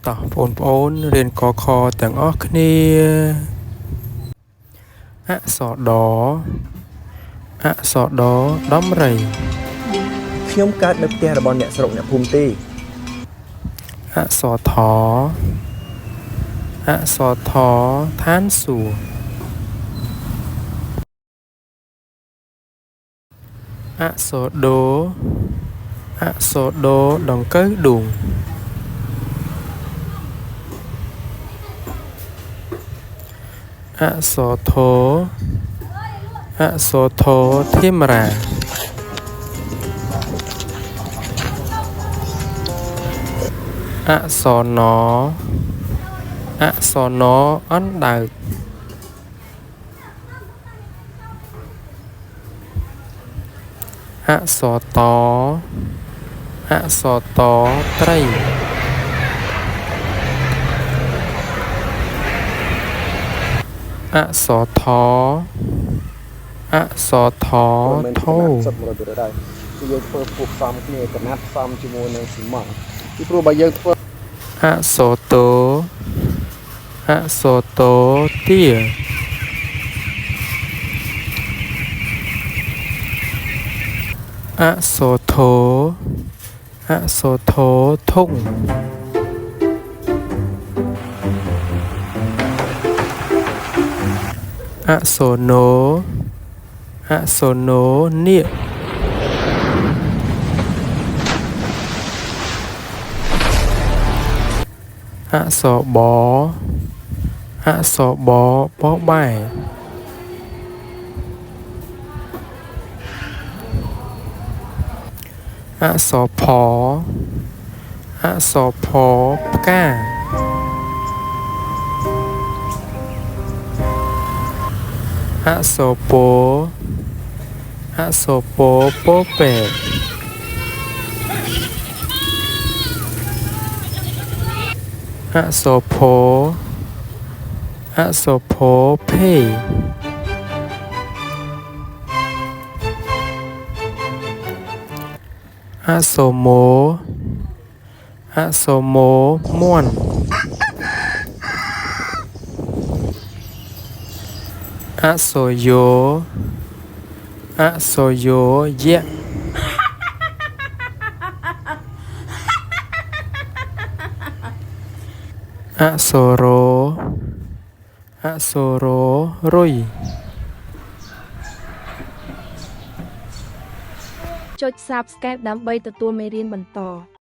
តោះបងប្អូនរៀនកខទាំងអស់គ្នាអក្សរដអក្សរដដំរី ខ្ញុំកើតនៅផ្ទះរបស់អ្នកស្រុកអ្នកភូមិទេ អក្សរថអក្សរថឋានសួគ៌អក្សរដូអក្សរដូដង្កូវឌូងអក្សរធអក្សរធធម្មរាអក្សរណអក្សរណអណ្ដើកអក្សរតអក្សរតត្រីអក្សរថអក្សរថធោ គឺយើងធ្វើផ្គុំគ្នាកណាត់ផ្សំជាមួយនឹងស៊ីម៉ង់ពីព្រោះបើយើងធ្វើ អក្សរតោអក្សរតោទាអក្សរធោអក្សរធោធុងអក្សរណូអក្សរណូនាគអក្សរបអក្សរបបបែអក្សរផអក្សរផផ្កាអក្សរពោអក្សរពោពោពេកអក្សរផអក្សរផភេអក្សរម៉ូអក្សរម៉ូមាន់អក្សរយោអក្សរយោយៈអក្សររអក្សររុយចុច Subscribe ដើម្បីទទួលមេរៀនបន្ត